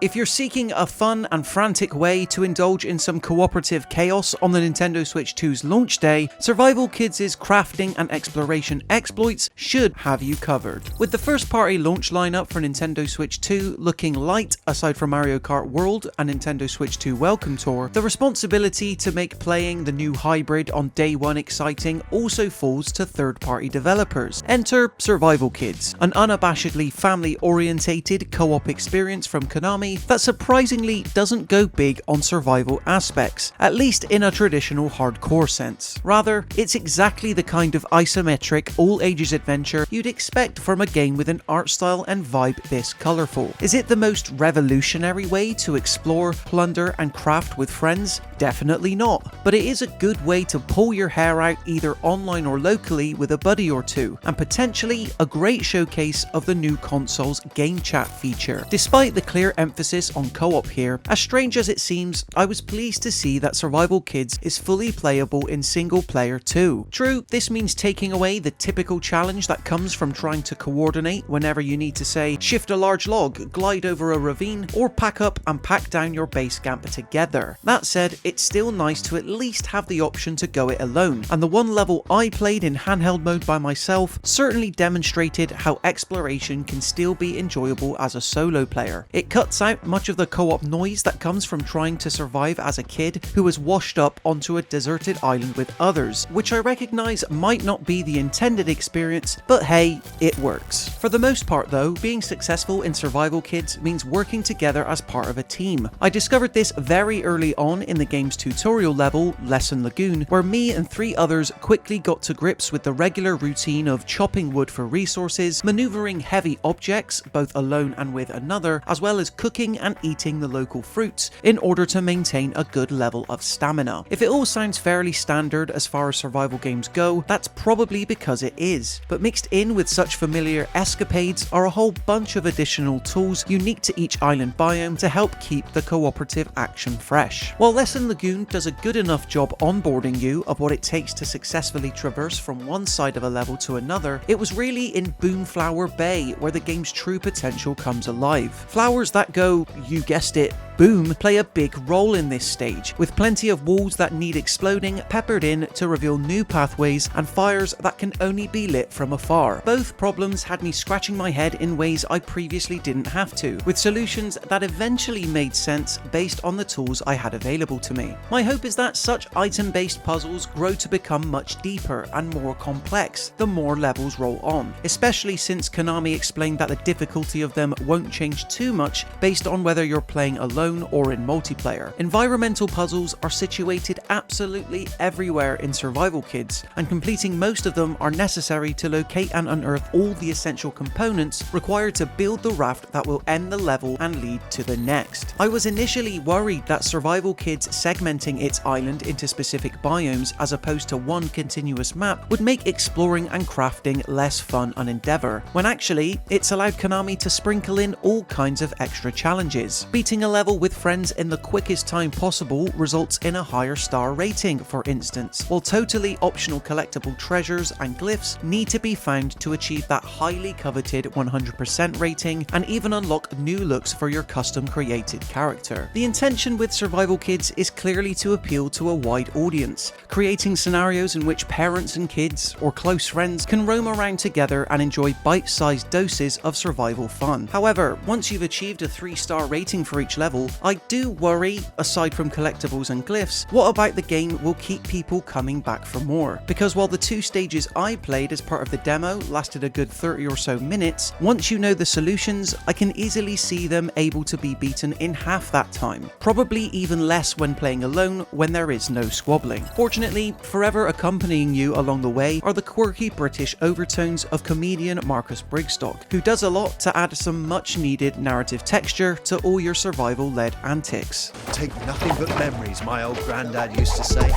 If you're seeking a fun and frantic way to indulge in some cooperative chaos on the Nintendo Switch 2's launch day, Survival Kids' crafting and exploration exploits should have you covered. With the first-party launch lineup for Nintendo Switch 2 looking light aside from Mario Kart World and Nintendo Switch 2 Welcome Tour, the responsibility to make playing the new hybrid on day one exciting also falls to third-party developers. Enter Survival Kids, an unabashedly family-orientated co-op experience from Konami that surprisingly doesn't go big on survival aspects, at least in a traditional hardcore sense. Rather, it's exactly the kind of isometric, all-ages adventure you'd expect from a game with an art style and vibe this colourful. Is it the most revolutionary way to explore, plunder and craft with friends? Definitely not, but it is a good way to pull your hair out either online or locally with a buddy or two, and potentially a great showcase of the new console's game chat feature. Despite the clear emphasis on co-op here, as strange as it seems, I was pleased to see that Survival Kids is fully playable in single player too. True, this means taking away the typical challenge that comes from trying to coordinate whenever you need to, say, shift a large log, glide over a ravine, or pack up and pack down your base camp together. That said, it's still nice to at least have the option to go it alone, and the one level I played in handheld mode by myself certainly demonstrated how exploration can still be enjoyable as a solo player. It cuts out much of the co-op noise that comes from trying to survive as a kid who was washed up onto a deserted island with others, which I recognise might not be the intended experience, but hey, it works. For the most part though, being successful in Survival Kids means working together as part of a team. I discovered this very early on in the game's tutorial level, Lesson Lagoon, where me and 3 others quickly got to grips with the regular routine of chopping wood for resources, manoeuvring heavy objects, both alone and with another, as well as cooking and eating the local fruits in order to maintain a good level of stamina. If it all sounds fairly standard as far as survival games go, that's probably because it is, but mixed in with such familiar escapades are a whole bunch of additional tools unique to each island biome to help keep the cooperative action fresh. While Lesson Lagoon does a good enough job onboarding you of what it takes to successfully traverse from one side of a level to another, it was really in Boomflower Bay where the game's true potential comes alive. Flowers that go, you guessed it, boom, play a big role in this stage, with plenty of walls that need exploding peppered in to reveal new pathways and fires that can only be lit from afar. Both problems had me scratching my head in ways I previously didn't have to, with solutions that eventually made sense based on the tools I had available to me. My hope is that such item-based puzzles grow to become much deeper and more complex the more levels roll on, especially since Konami explained that the difficulty of them won't change too much based on whether you're playing alone or in multiplayer. Environmental puzzles are situated absolutely everywhere in Survival Kids, and completing most of them are necessary to locate and unearth all the essential components required to build the raft that will end the level and lead to the next. I was initially worried that Survival Kids segmenting its island into specific biomes as opposed to one continuous map would make exploring and crafting less fun an endeavour, when actually it's allowed Konami to sprinkle in all kinds of extra challenges. Beating a level with friends in the quickest time possible results in a higher star rating, for instance, while totally optional collectible treasures and glyphs need to be found to achieve that highly coveted 100% rating and even unlock new looks for your custom created character. The intention with Survival Kids is clearly to appeal to a wide audience, creating scenarios in which parents and kids or close friends can roam around together and enjoy bite-sized doses of survival fun. However, once you've achieved a 3-star rating for each level, I do worry, aside from collectibles and glyphs, what about the game will keep people coming back for more? Because while the 2 stages I played as part of the demo lasted a good 30 or so minutes, once you know the solutions, I can easily see them able to be beaten in half that time. Probably even less when playing alone when there is no squabbling. Fortunately, forever accompanying you along the way are the quirky British overtones of comedian Marcus Brigstock, who does a lot to add some much needed narrative texture to all your survival console-led antics. Take nothing but memories, my old granddad used to say.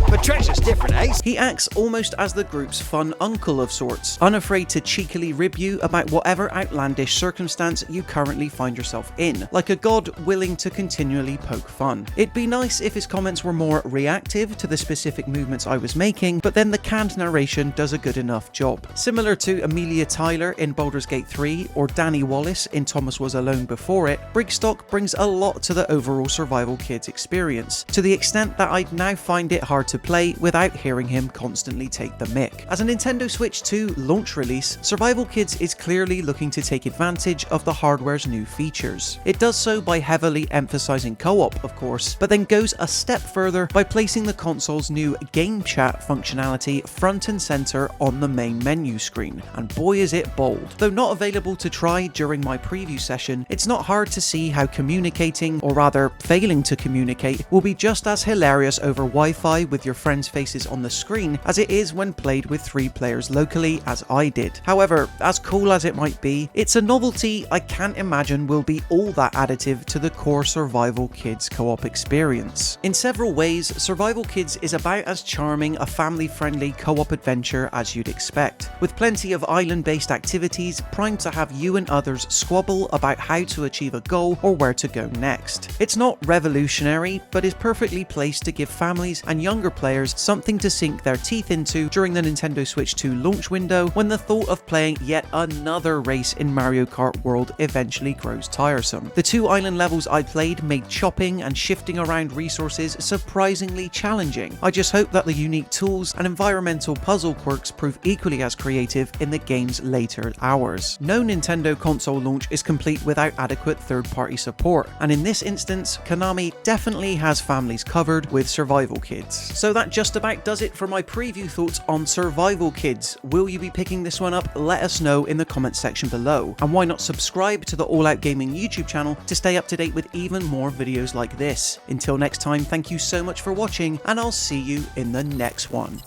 But treasure's different, eh? He acts almost as the group's fun uncle of sorts, unafraid to cheekily rib you about whatever outlandish circumstance you currently find yourself in, like a god willing to continually poke fun. It'd be nice if his comments were more reactive to the specific movements I was making, but then the canned narration does a good enough job. Similar to Amelia Tyler in Baldur's Gate 3 or Danny Wallace in Thomas Was Alone before it, Brigstock brings a lot to the overall Survival Kids experience, to the extent that I'd now find it hard to play without hearing him constantly take the mick. As a Nintendo Switch 2 launch release, Survival Kids is clearly looking to take advantage of the hardware's new features. It does so by heavily emphasizing co-op, of course, but then goes a step further by placing the console's new game chat functionality front and center on the main menu screen, and boy is it bold. Though not available to try during my preview session, it's not hard to see how communicating, or rather failing to communicate, will be just as hilarious over Wi-Fi with your friends' faces on the screen as it is when played with 3 players locally, as I did. However, as cool as it might be, it's a novelty I can't imagine will be all that additive to the core Survival Kids co-op experience. In several ways, Survival Kids is about as charming a family-friendly co-op adventure as you'd expect, with plenty of island-based activities primed to have you and others squabble about how to achieve a goal or where to go next. It's not revolutionary, but is perfectly placed to give families and younger players something to sink their teeth into during the Nintendo Switch 2 launch window when the thought of playing yet another race in Mario Kart World eventually grows tiresome. The 2 island levels I played made chopping and shifting around resources surprisingly challenging. I just hope that the unique tools and environmental puzzle quirks prove equally as creative in the game's later hours. No Nintendo console launch is complete without adequate third-party support, and in this instance, Konami definitely has families covered with Survival Kids. So that just about does it for my preview thoughts on Survival Kids. Will you be picking this one up? Let us know in the comments section below. And why not subscribe to the All Out Gaming YouTube channel to stay up to date with even more videos like this. Until next time, thank you so much for watching, and I'll see you in the next one.